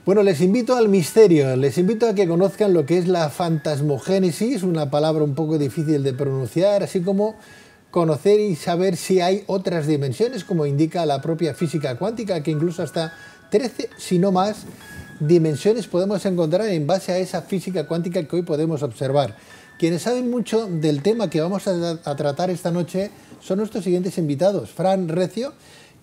Bueno, les invito al misterio, les invito a que conozcan lo que es la fantasmogénesis, una palabra un poco difícil de pronunciar, así como conocer y saber si hay otras dimensiones, como indica la propia física cuántica, que incluso hasta 13, si no más, dimensiones podemos encontrar en base a esa física cuántica que hoy podemos observar. Quienes saben mucho del tema que vamos a tratar esta noche son nuestros siguientes invitados. Fran Recio,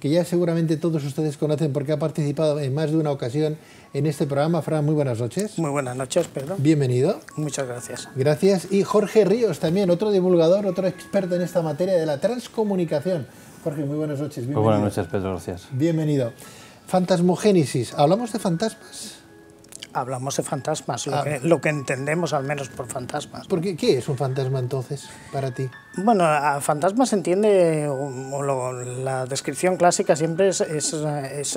que ya seguramente todos ustedes conocen porque ha participado en más de una ocasión en este programa. Fran, muy buenas noches. Muy buenas noches, Pedro. Bienvenido. Muchas gracias. Gracias. Y Jorge Ríos también, otro divulgador, otro experto en esta materia de la transcomunicación. Jorge, muy buenas noches. Bienvenido. Muy buenas noches, Pedro, gracias. Bienvenido. Fantasmogénesis. ¿Hablamos de fantasmas? Hablamos de fantasmas, lo que entendemos al menos por fantasmas. Porque, ¿qué es un fantasma entonces para ti? Bueno, a fantasma se entiende, la descripción clásica siempre es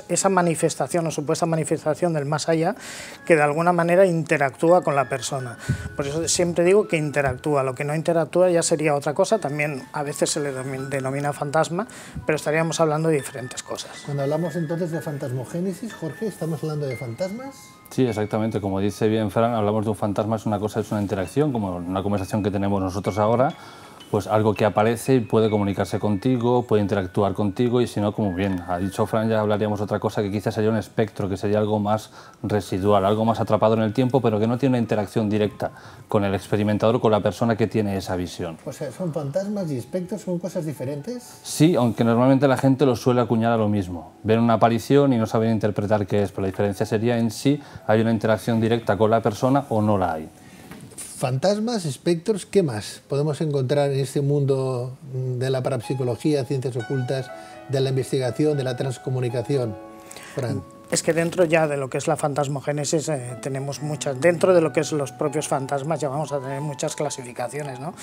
esa manifestación o supuesta manifestación del más allá que de alguna manera interactúa con la persona. Por eso siempre digo que interactúa, lo que no interactúa ya sería otra cosa, también a veces se le denomina fantasma, pero estaríamos hablando de diferentes cosas. Cuando hablamos entonces de fantasmogénesis, Jorge, ¿estamos hablando de fantasmas? Sí, exactamente, como dice bien Fran, hablamos de un fantasma, es una cosa, es una interacción, como una conversación que tenemos nosotros ahora, pues algo que aparece y puede comunicarse contigo, puede interactuar contigo y si no, como bien ha dicho Fran, ya hablaríamos otra cosa que quizás sería un espectro, que sería algo más residual, algo más atrapado en el tiempo, pero que no tiene una interacción directa con el experimentador o con la persona que tiene esa visión. O sea, ¿son fantasmas y espectros, son cosas diferentes? Sí, aunque normalmente la gente lo suele acuñar a lo mismo. Ven una aparición y no saben interpretar qué es, pero la diferencia sería en si hay una interacción directa con la persona o no la hay. Fantasmas, espectros, ¿qué más podemos encontrar en este mundo de la parapsicología, ciencias ocultas, de la investigación, de la transcomunicación? Fran. Es que dentro ya de lo que es la fantasmogénesis tenemos muchas, dentro de lo que es los propios fantasmas ya vamos a tener muchas clasificaciones, ¿no?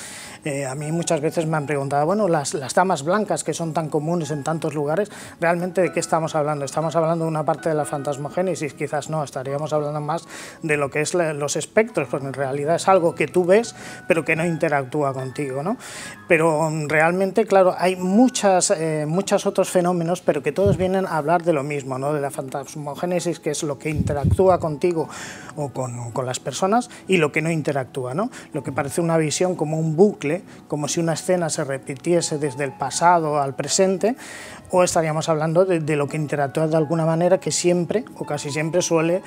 A mí muchas veces me han preguntado, bueno, las damas blancas que son tan comunes en tantos lugares, ¿realmente de qué estamos hablando? ¿Estamos hablando de una parte de la fantasmogénesis? Quizás no, estaríamos hablando más de lo que es los espectros, porque en realidad es algo que tú ves pero que no interactúa contigo, ¿no? Pero realmente, claro, hay muchos otros fenómenos, pero que todos vienen a hablar de lo mismo, ¿no? De la fantasmogénesis, que es lo que interactúa contigo o con las personas, y lo que no interactúa, ¿no? Lo que parece una visión como un bucle, como si una escena se repitiese desde el pasado al presente, o estaríamos hablando de lo que interactúa de alguna manera, que siempre o casi siempre suele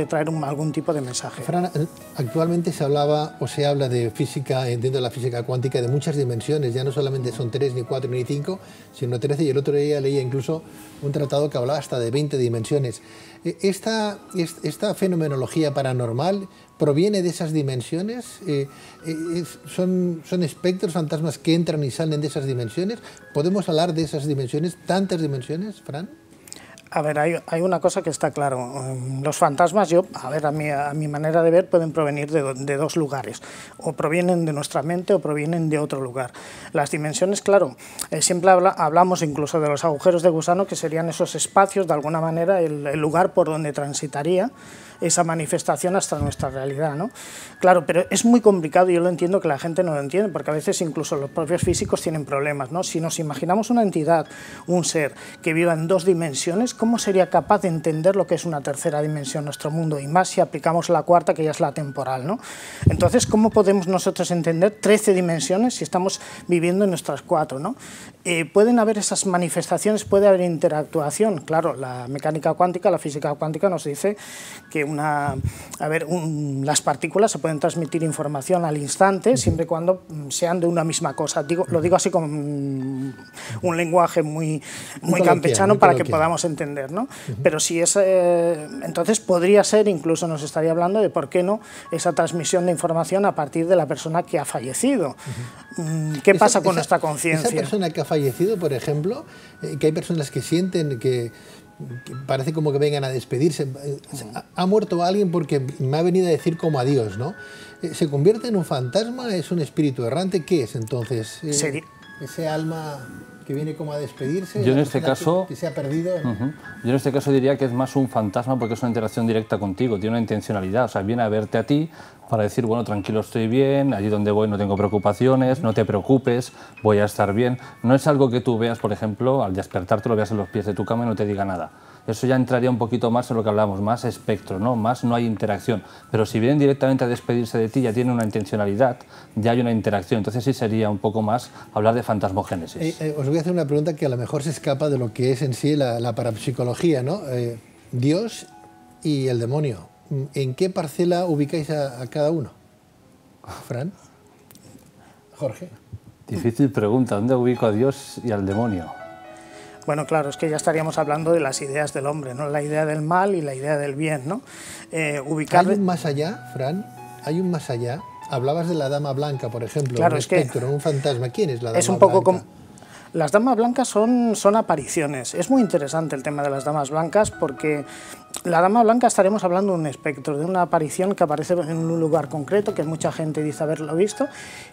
traer algún tipo de mensaje. Fran, actualmente se hablaba o se habla de física, dentro de la física cuántica, de muchas dimensiones, ya no solamente son 3, ni 4, ni 5, sino 13, y el otro día leía incluso un tratado que hablaba hasta de 20 dimensiones. Esta fenomenología paranormal proviene de esas dimensiones, son espectros, fantasmas que entran y salen de esas dimensiones. ¿Podemos hablar de esas dimensiones, tantas dimensiones, Fran? A ver, hay una cosa que está claro, los fantasmas, a mi manera de ver, pueden provenir de dos lugares, o provienen de nuestra mente o provienen de otro lugar. Las dimensiones, claro, siempre hablamos incluso de los agujeros de gusano, que serían esos espacios, de alguna manera, el lugar por donde transitaría esa manifestación hasta nuestra realidad, ¿no? Claro, pero es muy complicado, yo lo entiendo que la gente no lo entiende, porque a veces incluso los propios físicos tienen problemas, ¿no? Si nos imaginamos una entidad, un ser que viva en dos dimensiones, ¿cómo sería capaz de entender lo que es una tercera dimensión, nuestro mundo? Y más si aplicamos la cuarta, que ya es la temporal, ¿no? Entonces, ¿cómo podemos nosotros entender 13 dimensiones si estamos viviendo en nuestras 4, ¿no? Pueden haber esas manifestaciones, puede haber interactuación. Claro, la mecánica cuántica, la física cuántica nos dice que las partículas se pueden transmitir información al instante siempre y cuando sean de una misma cosa. Lo digo así como un lenguaje muy campechano para que podamos entender, ¿no? Pero si es, entonces podría ser, incluso nos estaría hablando de por qué no esa transmisión de información a partir de la persona que ha fallecido. ¿Qué pasa con nuestra conciencia? Esa persona que ha fallecido, por ejemplo, que hay personas que sienten que parece como que vengan a despedirse. Ha muerto alguien porque me ha venido a decir como adiós, ¿no? ¿Se convierte en un fantasma? ¿Es un espíritu errante? ¿Qué es entonces? ¿Ese alma que viene como a despedirse? Yo en este caso, que se ha perdido. Yo en este caso diría que es más un fantasma porque es una interacción directa contigo, tiene una intencionalidad, o sea, viene a verte a ti para decir, bueno, tranquilo, estoy bien, allí donde voy no tengo preocupaciones, no te preocupes, voy a estar bien. No es algo que tú veas, por ejemplo, al despertarte lo veas en los pies de tu cama y no te diga nada. Eso ya entraría un poquito más en lo que hablamos, más espectro, ¿no? Más no hay interacción. Pero si vienen directamente a despedirse de ti, ya tiene una intencionalidad, ya hay una interacción. Entonces sí sería un poco más hablar de fantasmogénesis. Os voy a hacer una pregunta que a lo mejor se escapa de lo que es en sí la parapsicología, ¿no? Dios y el demonio. ¿En qué parcela ubicáis a cada uno? Fran, Jorge. Difícil pregunta, ¿dónde ubico a Dios y al demonio? Bueno, claro, es que ya estaríamos hablando de las ideas del hombre, ¿no? La idea del mal y la idea del bien, ¿no? ¿Hay un más allá, Fran? ¿Hay un más allá? Hablabas de la dama blanca, por ejemplo, claro, un espectro, un fantasma. ¿Quién es la dama es un poco blanca? Las damas blancas son apariciones. Es muy interesante el tema de las damas blancas porque la dama blanca estaríamos hablando de un espectro, de una aparición que aparece en un lugar concreto, que mucha gente dice haberlo visto,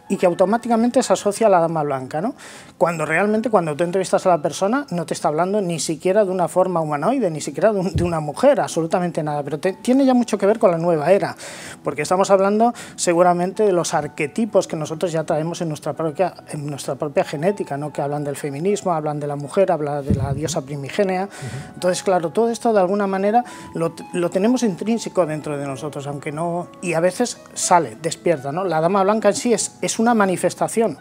y que automáticamente se asocia a la dama blanca, ¿no? Cuando realmente, cuando tú entrevistas a la persona, no te está hablando ni siquiera de una forma humanoide, ni siquiera de una mujer, absolutamente nada, pero tiene ya mucho que ver con la nueva era, porque estamos hablando seguramente de los arquetipos que nosotros ya traemos en nuestra propia genética, ¿no? Que hablan del feminismo, hablan de la mujer, hablan de la diosa primigenia. Entonces, claro, todo esto de alguna manera lo tenemos intrínseco dentro de nosotros, aunque no, y a veces sale, despierta, ¿no? La dama blanca en sí es una manifestación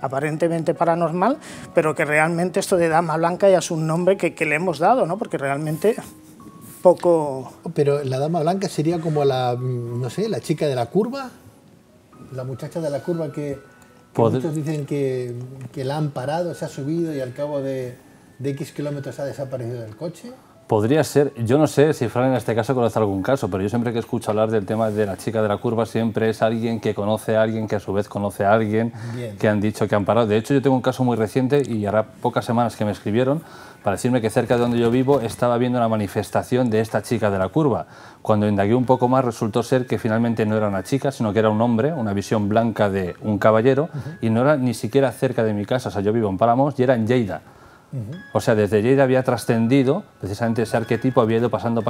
aparentemente paranormal, pero que realmente esto de dama blanca ya es un nombre que le hemos dado, ¿no? Porque realmente poco... Pero la dama blanca sería como la, no sé, la chica de la curva, la muchacha de la curva que muchos dicen que la han parado, se ha subido y al cabo de X kilómetros ha desaparecido del coche. Podría ser, yo no sé si Fran en este caso conoce algún caso, pero yo siempre que escucho hablar del tema de la chica de la curva siempre es alguien que conoce a alguien que a su vez conoce a alguien. Bien. Que han dicho que han parado. De hecho yo tengo un caso muy reciente y hará pocas semanas que me escribieron para decirme que cerca de donde yo vivo estaba viendo una manifestación de esta chica de la curva. Cuando indagué un poco más resultó ser que finalmente no era una chica, sino que era un hombre, una visión blanca de un caballero, y no era ni siquiera cerca de mi casa. O sea, yo vivo en Páramos y era en Lleida. O sea, desde Lleida había trascendido, precisamente ese arquetipo había ido pasando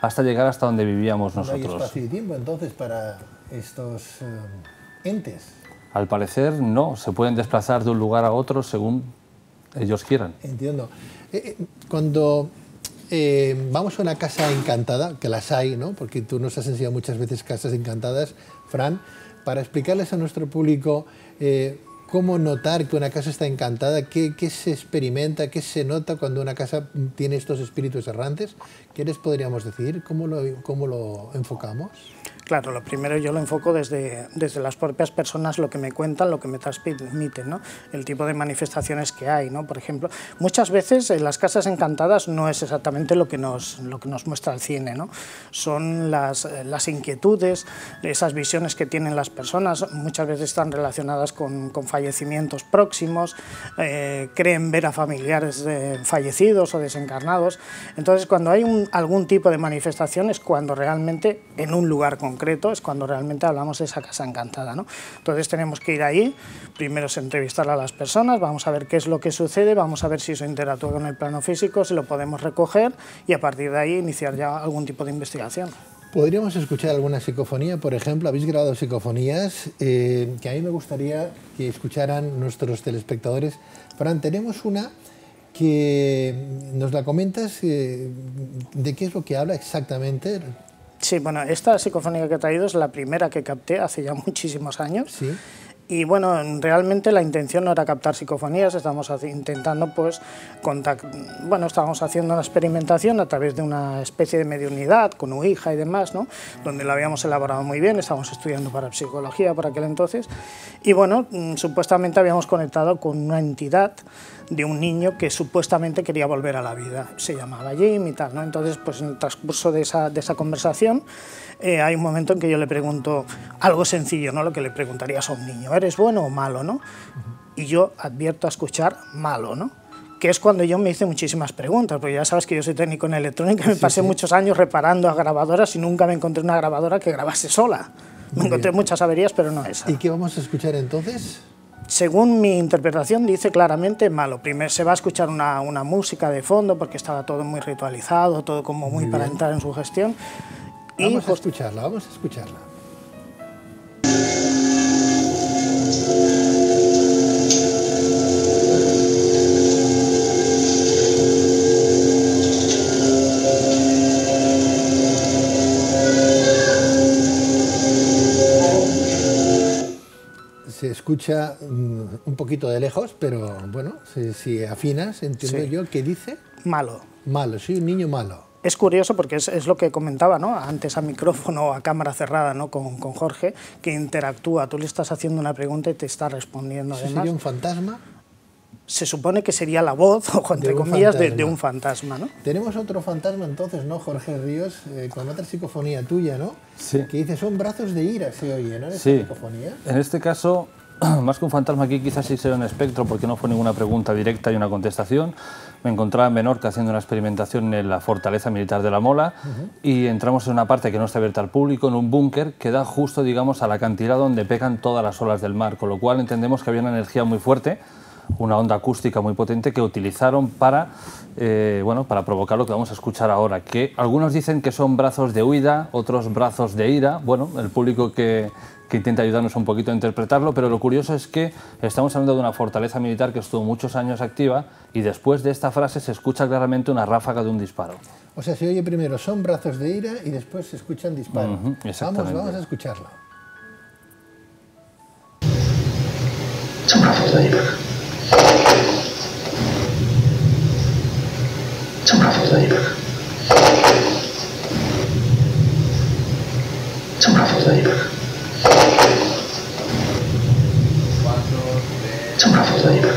hasta llegar hasta donde vivíamos nosotros. ¿No hay espacio y tiempo entonces para estos entes? Al parecer no, se pueden desplazar de un lugar a otro según ellos quieran. Entiendo. Cuando vamos a una casa encantada, que las hay, ¿no? Porque tú nos has enseñado muchas veces casas encantadas, Fran, para explicarles a nuestro público cómo notar que una casa está encantada, qué se experimenta, qué se nota cuando una casa tiene estos espíritus errantes. ¿Qué les podríamos decir? ¿Cómo lo enfocamos? Claro, lo primero yo lo enfoco desde las propias personas, lo que me cuentan, lo que me transmiten, ¿no? El tipo de manifestaciones que hay, ¿no? Por ejemplo, muchas veces en las casas encantadas no es exactamente lo que nos muestra el cine, ¿no? Son las inquietudes, esas visiones que tienen las personas, muchas veces están relacionadas con fallecimientos próximos, creen ver a familiares fallecidos o desencarnados. Entonces, cuando hay algún tipo de manifestación es cuando realmente en un lugar concreto es cuando realmente hablamos de esa casa encantada, ¿no? Entonces tenemos que ir ahí, primero es entrevistar a las personas, vamos a ver qué es lo que sucede, vamos a ver si eso interactúa con el plano físico, si lo podemos recoger y a partir de ahí iniciar ya algún tipo de investigación. ¿Podríamos escuchar alguna psicofonía? Por ejemplo, habéis grabado psicofonías que a mí me gustaría que escucharan nuestros telespectadores. Fran, tenemos una que nos la comentas, ¿de qué es lo que habla exactamente? Sí, bueno, esta psicofonía que he traído es la primera que capté hace ya muchísimos años. Sí. Y bueno, realmente la intención no era captar psicofonías, estamos intentando pues estábamos haciendo una experimentación a través de una especie de mediunidad con Ouija y demás, ¿no? Donde la habíamos elaborado muy bien, estábamos estudiando parapsicología por aquel entonces y bueno, supuestamente habíamos conectado con una entidad de un niño que supuestamente quería volver a la vida, se llamaba Jim y tal, ¿no? Entonces, pues en el transcurso de esa conversación hay un momento en que yo le pregunto algo sencillo, ¿no? Lo que le preguntarías a un niño, ¿eres bueno o malo, no? Y yo advierto a escuchar malo, ¿no? Que es cuando yo me hice muchísimas preguntas, porque ya sabes que yo soy técnico en electrónica, me pasé muchos años reparando a grabadoras y nunca me encontré una grabadora que grabase sola. Me encontré muchas averías, pero no esa. ¿Y qué vamos a escuchar entonces? Según mi interpretación dice claramente malo. Primero se va a escuchar una música de fondo porque estaba todo muy ritualizado, todo como muy para entrar en su gestión. Vamos a escucharla, vamos a escucharla. escucha un poquito de lejos, pero bueno, si afinas, entiendo yo, ¿qué dice? Malo. Malo, sí, un niño malo. Es curioso porque es lo que comentaba, ¿no?, antes a micrófono, a cámara cerrada, ¿no?, con Jorge, que interactúa. Tú le estás haciendo una pregunta y te está respondiendo. ¿Eso además sería un fantasma? Se supone que sería la voz, o entre comillas, de un fantasma, ¿no? Tenemos otro fantasma entonces, ¿no, Jorge Ríos? Con otra psicofonía tuya, ¿no? Sí. Que dice, son brazos de ira, se oye, ¿no? En esta Sí. psicofonía. En este caso, más que un fantasma aquí, quizás sí sea un espectro, porque no fue ninguna pregunta directa y una contestación. Me encontraba en Menorca haciendo una experimentación en la fortaleza militar de La Mola y entramos en una parte que no está abierta al público, en un búnker que da justo, digamos, al acantilado donde pegan todas las olas del mar, con lo cual entendemos que había una energía muy fuerte, una onda acústica muy potente que utilizaron para, bueno, para provocar lo que vamos a escuchar ahora, que algunos dicen que son brazos de huida, otros brazos de ira. Bueno, el público que intenta ayudarnos un poquito a interpretarlo, pero lo curioso es que estamos hablando de una fortaleza militar que estuvo muchos años activa y después de esta frase se escucha claramente una ráfaga de un disparo. O sea, se oye primero son brazos de ira y después se escuchan disparos. Exactamente. Vamos a escucharlo. Son brazos de ira. Son brazos de ira. Son brazos de ira. Son brazos de ira.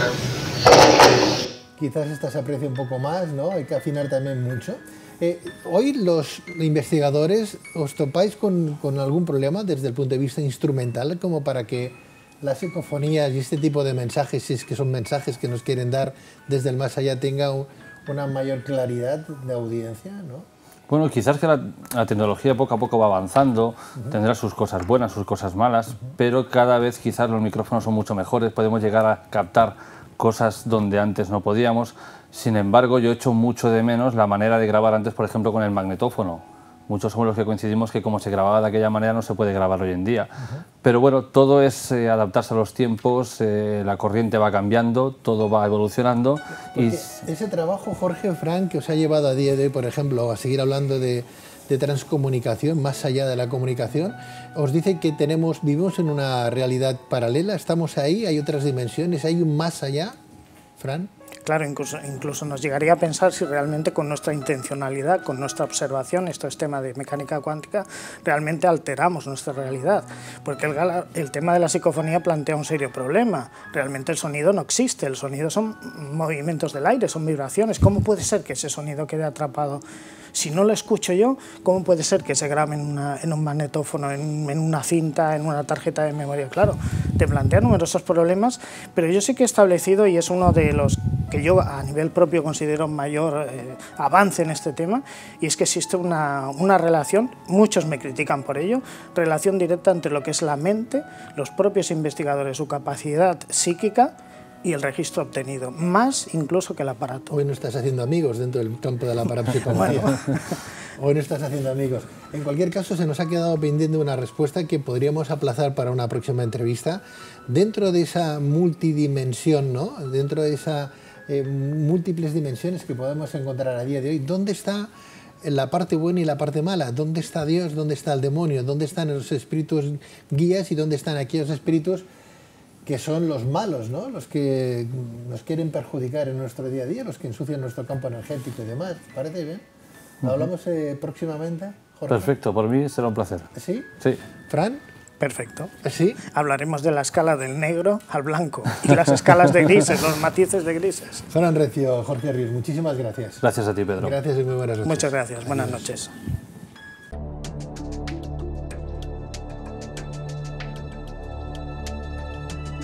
Quizás esta se aprecia un poco más, ¿no? Hay que afinar también mucho. Hoy los investigadores os topáis con algún problema desde el punto de vista instrumental, como para que las psicofonías y este tipo de mensajes, si es que son mensajes que nos quieren dar desde el más allá, tenga una mayor claridad de audiencia, ¿no? Bueno, quizás que la tecnología poco a poco va avanzando, tendrá sus cosas buenas, sus cosas malas, pero cada vez quizás los micrófonos son mucho mejores, podemos llegar a captar cosas donde antes no podíamos. Sin embargo, yo echo mucho de menos la manera de grabar antes, por ejemplo, con el magnetófono. Muchos somos los que coincidimos que como se grababa de aquella manera no se puede grabar hoy en día. Pero bueno, todo es adaptarse a los tiempos, la corriente va cambiando, todo va evolucionando. Porque ese trabajo, Jorge, Fran, que os ha llevado a día de hoy, por ejemplo, a seguir hablando de transcomunicación, más allá de la comunicación, os dice que vivimos en una realidad paralela, estamos ahí, hay otras dimensiones, hay un más allá, Fran. Claro, incluso nos llegaría a pensar si realmente con nuestra intencionalidad, con nuestra observación, esto es tema de mecánica cuántica, realmente alteramos nuestra realidad. Porque el tema de la psicofonía plantea un serio problema. Realmente el sonido no existe, el sonido son movimientos del aire, son vibraciones. ¿Cómo puede ser que ese sonido quede atrapado? Si no lo escucho yo, ¿cómo puede ser que se grabe en un magnetófono, en una cinta, en una tarjeta de memoria? Claro, te plantea numerosos problemas, pero yo sí que he establecido, y es uno de los que yo a nivel propio considero mayor avance en este tema, y es que existe una relación, muchos me critican por ello, relación directa entre lo que es la mente, los propios investigadores, su capacidad psíquica y el registro obtenido, más incluso que el aparato. Hoy no estás haciendo amigos dentro del campo de la parapsicología. Bueno. Hoy no estás haciendo amigos. En cualquier caso, se nos ha quedado pendiente una respuesta que podríamos aplazar para una próxima entrevista. Dentro de esa multidimensión, ¿no? Dentro de esas múltiples dimensiones que podemos encontrar a día de hoy, ¿dónde está la parte buena y la parte mala? ¿Dónde está Dios? ¿Dónde está el demonio? ¿Dónde están los espíritus guías y dónde están aquellos espíritus que son los malos, ¿no? Los que nos quieren perjudicar en nuestro día a día, los que ensucian nuestro campo energético y demás? ¿Parece bien? ¿Hablamos próximamente, Jorge? Perfecto, por mí será un placer. ¿Sí? Sí. ¿Fran? Perfecto. ¿Sí? Hablaremos de la escala del negro al blanco y las escalas de grises, los matices de grises. Fran Recio, Jorge Ríos, muchísimas gracias. Gracias a ti, Pedro. Gracias y muy buenas noches. Muchas gracias, buenas noches.